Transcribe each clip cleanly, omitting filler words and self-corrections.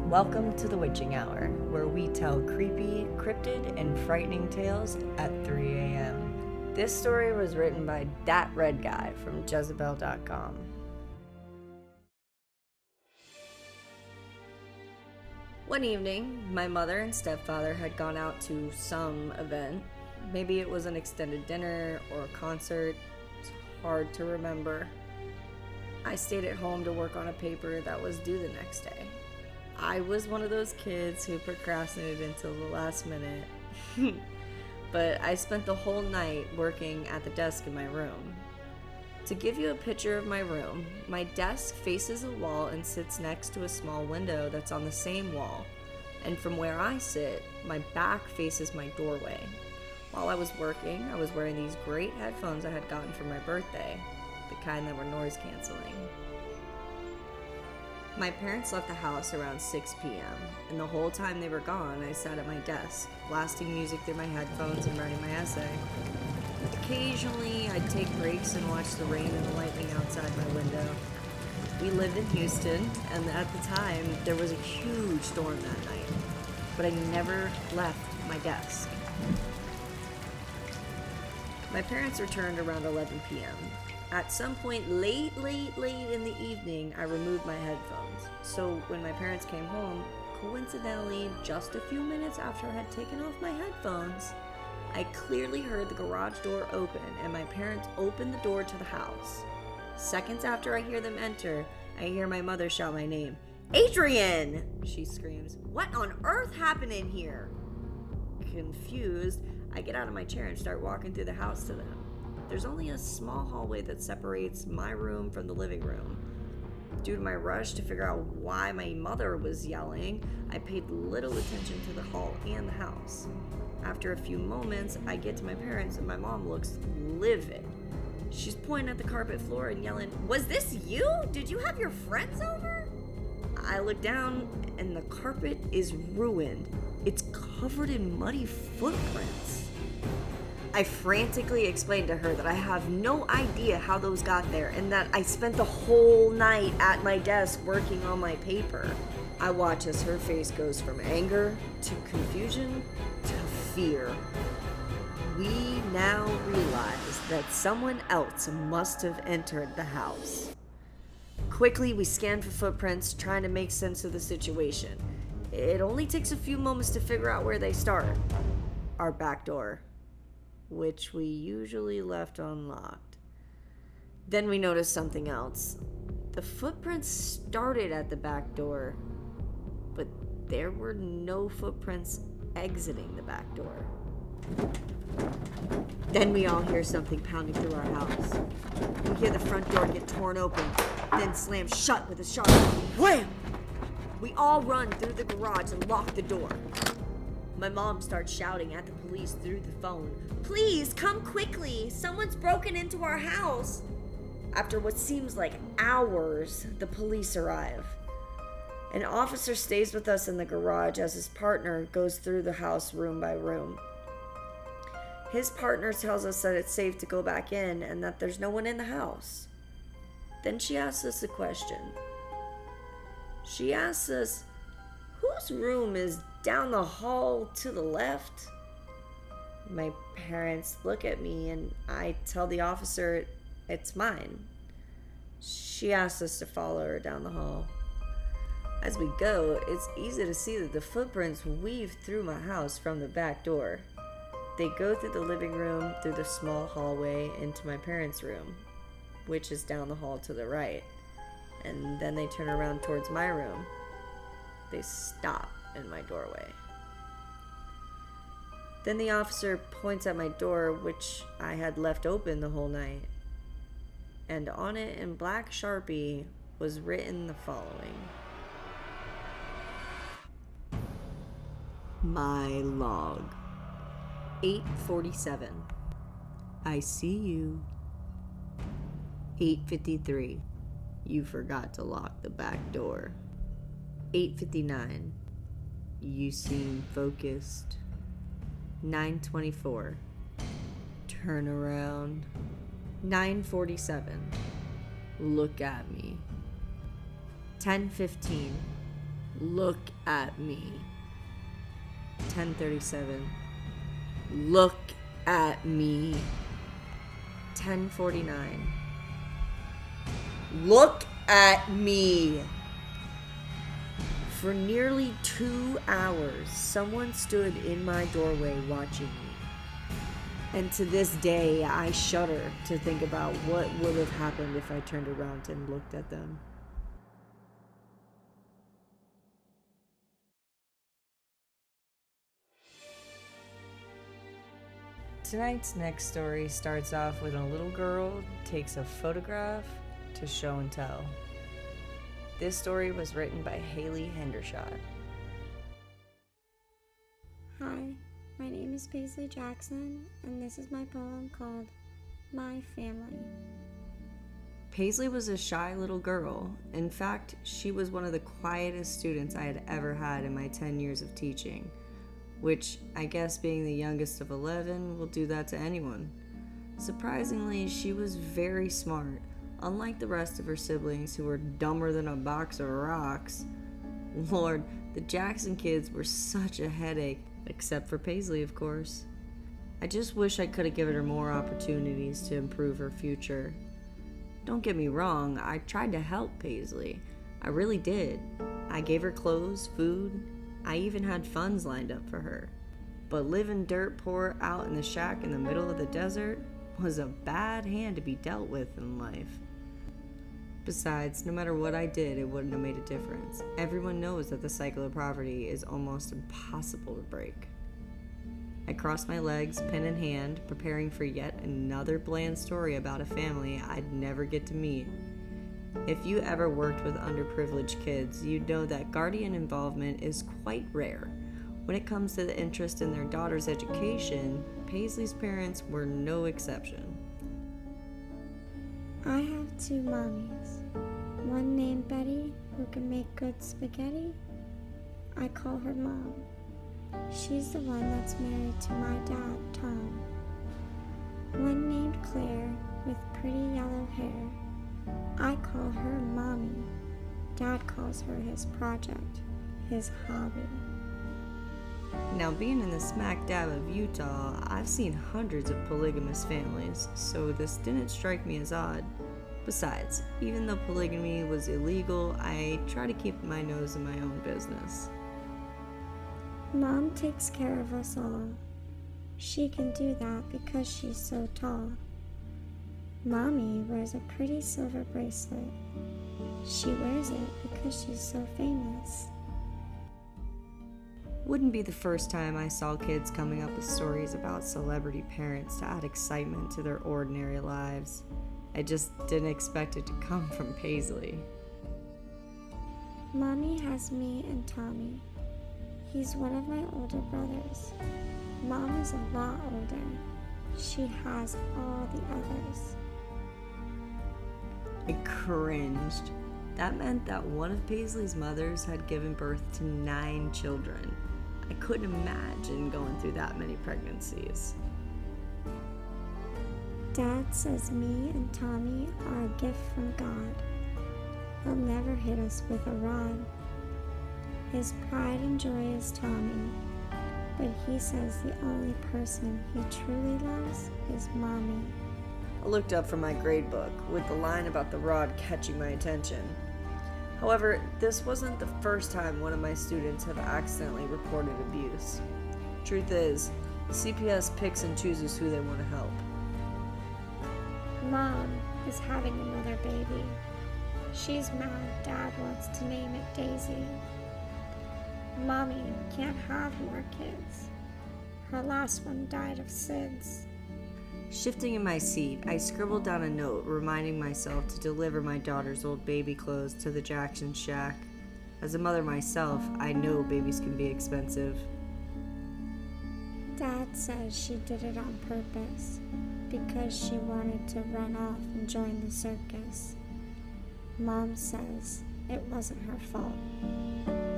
Welcome to the Witching Hour, where we tell creepy, cryptid, and frightening tales at 3 a.m. This story was written by that red guy from Jezebel.com. One evening, my mother and stepfather had gone out to some event. Maybe it was an extended dinner or a concert. It's hard to remember. I stayed at home to work on a paper that was due the next day. I was one of those kids who procrastinated until the last minute. But I spent the whole night working at the desk in my room. To give you a picture of my room, my desk faces a wall and sits next to a small window that's on the same wall. And from where I sit, my back faces my doorway. While I was working, I was wearing these great headphones I had gotten for my birthday, the kind that were noise canceling. My parents left the house around 6 p.m., and the whole time they were gone, I sat at my desk, blasting music through my headphones and writing my essay. Occasionally, I'd take breaks and watch the rain and the lightning outside my window. We lived in Houston, and at the time, there was a huge storm that night, but I never left my desk. My parents returned around 11 p.m. At some point late in the evening, I removed my headphones. So when my parents came home, coincidentally, just a few minutes after I had taken off my headphones, I clearly heard the garage door open and my parents opened the door to the house. Seconds after I hear them enter, I hear my mother shout my name. "Adrian!" she screams. "What on earth happened in here?" Confused, I get out of my chair and start walking through the house to them. There's only a small hallway that separates my room from the living room. Due to my rush to figure out why my mother was yelling, I paid little attention to the hall and the house. After a few moments, I get to my parents and my mom looks livid. She's pointing at the carpet floor and yelling, "Was this you? Did you have your friends over?" I look down and the carpet is ruined. It's covered in muddy footprints. I frantically explained to her that I have no idea how those got there and that I spent the whole night at my desk working on my paper. I watch as her face goes from anger to confusion to fear. We now realize that someone else must have entered the house. Quickly, we scan for footprints, trying to make sense of the situation. It only takes a few moments to figure out where they start. Our back door, which we usually left unlocked. Then we noticed something else. The footprints started at the back door, but there were no footprints exiting the back door. Then we all hear something pounding through our house. We hear the front door get torn open, then slam shut with a sharp wham! We all run through the garage and lock the door. My mom starts shouting at the police through the phone. "Please, come quickly! Someone's broken into our house!" After what seems like hours, the police arrive. An officer stays with us in the garage as his partner goes through the house room by room. His partner tells us that it's safe to go back in and that there's no one in the house. Then she asks us a question. She asks us, "Whose room is down the hall to the left?" My parents look at me and I tell the officer it's mine. She asks us to follow her down the hall. As we go, it's easy to see that the footprints weave through my house from the back door. They go through the living room, through the small hallway, into my parents' room, which is down the hall to the right. And then they turn around towards my room. They stop in my doorway. Then the officer points at my door, which I had left open the whole night. And on it in black Sharpie was written the following. My log. 8:47. I see you. 8:53. You forgot to lock the back door. 8:59. You seem focused. 9:24. Turn around. 9:47. Look at me. 10:15. Look at me. 10:37. Look at me. 10:49. Look at me. For nearly 2 hours, someone stood in my doorway watching me. And to this day, I shudder to think about what would have happened if I turned around and looked at them. Tonight's next story starts off when a little girl takes a photograph to show and tell. This story was written by Haley Hendershot. Hi, my name is Paisley Jackson, and this is my poem called My Family. Paisley was a shy little girl. In fact, she was one of the quietest students I had ever had in my 10 years of teaching, which I guess being the youngest of 11 will do that to anyone. Surprisingly, she was very smart, unlike the rest of her siblings who were dumber than a box of rocks. Lord, the Jackson kids were such a headache, except for Paisley, of course. I just wish I could have given her more opportunities to improve her future. Don't get me wrong, I tried to help Paisley. I really did. I gave her clothes, food. I even had funds lined up for her. But living dirt poor out in the shack in the middle of the desert was a bad hand to be dealt with in life. Besides, no matter what I did, it wouldn't have made a difference. Everyone knows that the cycle of poverty is almost impossible to break. I crossed my legs, pen in hand, preparing for yet another bland story about a family I'd never get to meet. If you ever worked with underprivileged kids, you'd know that guardian involvement is quite rare. When it comes to the interest in their daughter's education, Paisley's parents were no exception. I have 2 mommies. One named Betty, who can make good spaghetti. I call her Mom. She's the one that's married to my dad, Tom. One named Claire, with pretty yellow hair. I call her Mommy. Dad calls her his project, his hobby. Now, being in the smack dab of Utah, I've seen hundreds of polygamous families, so this didn't strike me as odd. Besides, even though polygamy was illegal, I try to keep my nose in my own business. Mom takes care of us all. She can do that because she's so tall. Mommy wears a pretty silver bracelet. She wears it because she's so famous. Wouldn't be the first time I saw kids coming up with stories about celebrity parents to add excitement to their ordinary lives. I just didn't expect it to come from Paisley. Mommy has me and Tommy. He's one of my older brothers. Mom is a lot older. She has all the others. I cringed. That meant that one of Paisley's mothers had given birth to 9 children. I couldn't imagine going through that many pregnancies. Dad says me and Tommy are a gift from God. He'll never hit us with a rod. His pride and joy is Tommy, but he says the only person he truly loves is Mommy. I looked up from my grade book with the line about the rod catching my attention. However, this wasn't the first time one of my students had accidentally reported abuse. Truth is, CPS picks and chooses who they want to help. Mom is having another baby. She's mad Dad wants to name it Daisy. Mommy can't have more kids. Her last one died of SIDS. Shifting in my seat, I scribbled down a note reminding myself to deliver my daughter's old baby clothes to the Jackson shack. As a mother myself, I know babies can be expensive. Dad says she did it on purpose because she wanted to run off and join the circus. Mom says it wasn't her fault.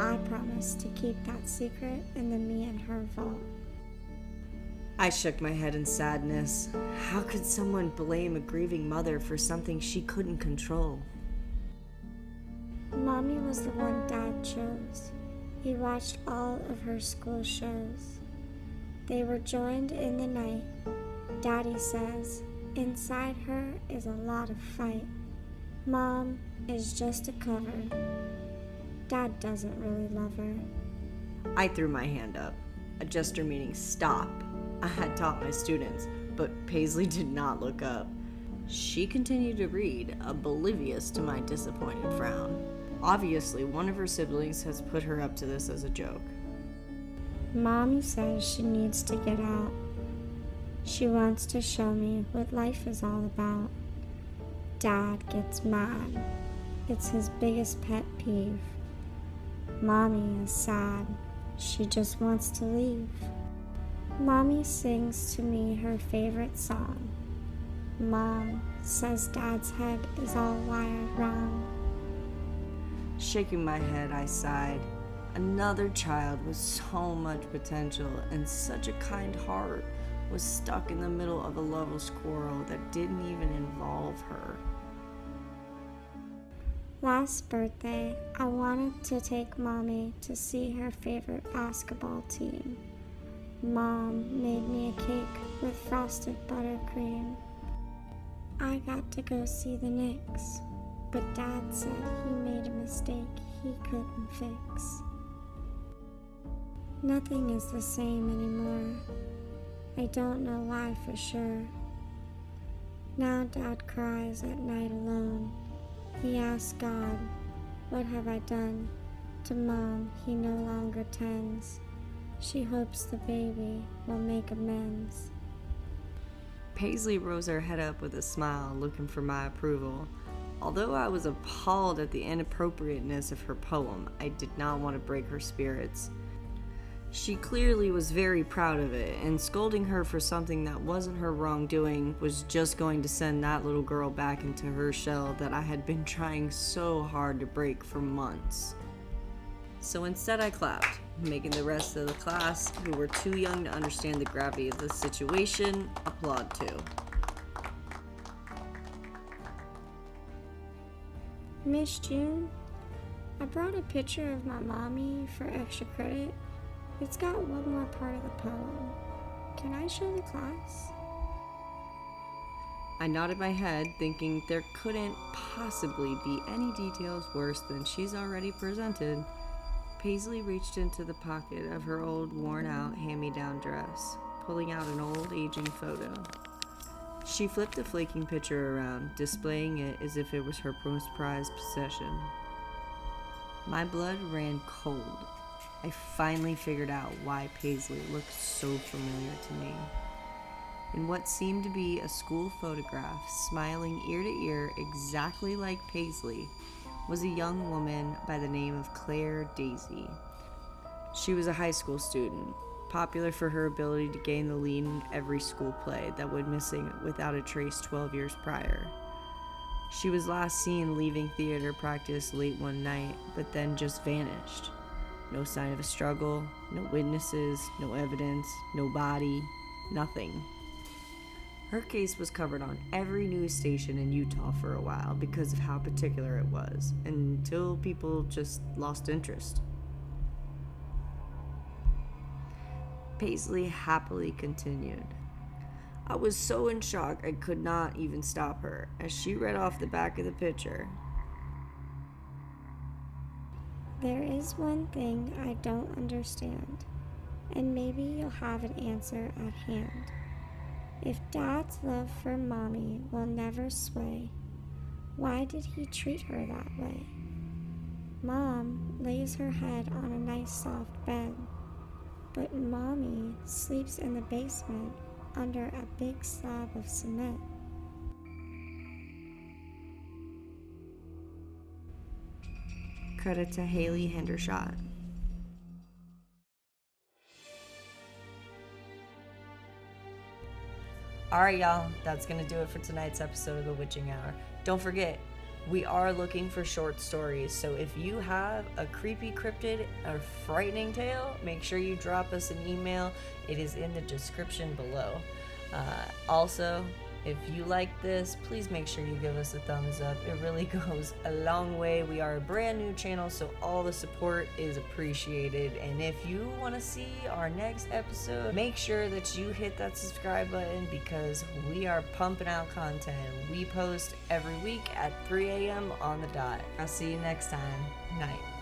I promised to keep that secret in the me and her vault. I shook my head in sadness. How could someone blame a grieving mother for something she couldn't control? Mommy was the one Dad chose. He watched all of her school shows. They were joined in the night. Daddy says, inside her is a lot of fight. Mom is just a cover. Dad doesn't really love her. I threw my hand up, a gesture meaning stop. I had taught my students, but Paisley did not look up. She continued to read, oblivious to my disappointed frown. Obviously, one of her siblings has put her up to this as a joke. Mommy says she needs to get out. She wants to show me what life is all about. Dad gets mad. It's his biggest pet peeve. Mommy is sad. She just wants to leave. Mommy sings to me her favorite song. Mom says Dad's head is all wired wrong. Shaking my head, I sighed. Another child with so much potential and such a kind heart was stuck in the middle of a love squirrel that didn't even involve her. Last birthday, I wanted to take Mommy to see her favorite basketball team. Mom made me a cake with frosted buttercream. I got to go see the Knicks, but Dad said he made a mistake he couldn't fix. Nothing is the same anymore. I don't know why for sure. Now Dad cries at night alone. He asks God, what have I done? To Mom he no longer tends. She hopes the baby will make amends. Paisley rose her head up with a smile, looking for my approval. Although I was appalled at the inappropriateness of her poem, I did not want to break her spirits. She clearly was very proud of it, and scolding her for something that wasn't her wrongdoing was just going to send that little girl back into her shell that I had been trying so hard to break for months. So instead I clapped, making the rest of the class, who were too young to understand the gravity of the situation, applaud too. Miss June, I brought a picture of my mommy for extra credit. It's got one more part of the poem. Can I show the class? I nodded my head, thinking there couldn't possibly be any details worse than she's already presented. Paisley reached into the pocket of her old, worn-out, hand-me-down dress, pulling out an old, aging photo. She flipped the flaking picture around, displaying it as if it was her most prized possession. My blood ran cold. I finally figured out why Paisley looked so familiar to me. In what seemed to be a school photograph, smiling ear to ear exactly like Paisley, was a young woman by the name of Claire Daisy. She was a high school student, popular for her ability to gain the lead in every school play that went missing without a trace 12 years prior. She was last seen leaving theater practice late one night, but then just vanished. No sign of a struggle, no witnesses, no evidence, no body, nothing. Her case was covered on every news station in Utah for a while because of how particular it was, until people just lost interest. Paisley happily continued. I was so in shock I could not even stop her as she read off the back of the picture. There is one thing I don't understand, and maybe you'll have an answer at hand. If Dad's love for Mommy will never sway, why did he treat her that way? Mom lays her head on a nice soft bed, but Mommy sleeps in the basement under a big slab of cement. Credit to Haley Hendershot. Alright, y'all, that's gonna do it for tonight's episode of The Witching Hour. Don't forget, We are looking for short stories, so if you have a creepy cryptid or frightening tale, make sure you drop us an email. It is in the description below. Also, if you like this, please make sure you give us a thumbs up. It really goes a long way. We are a brand new channel, so all the support is appreciated. And if you want to see our next episode, make sure that you hit that subscribe button because we are pumping out content. We post every week at 3 a.m. on the dot. I'll see you next time. Night.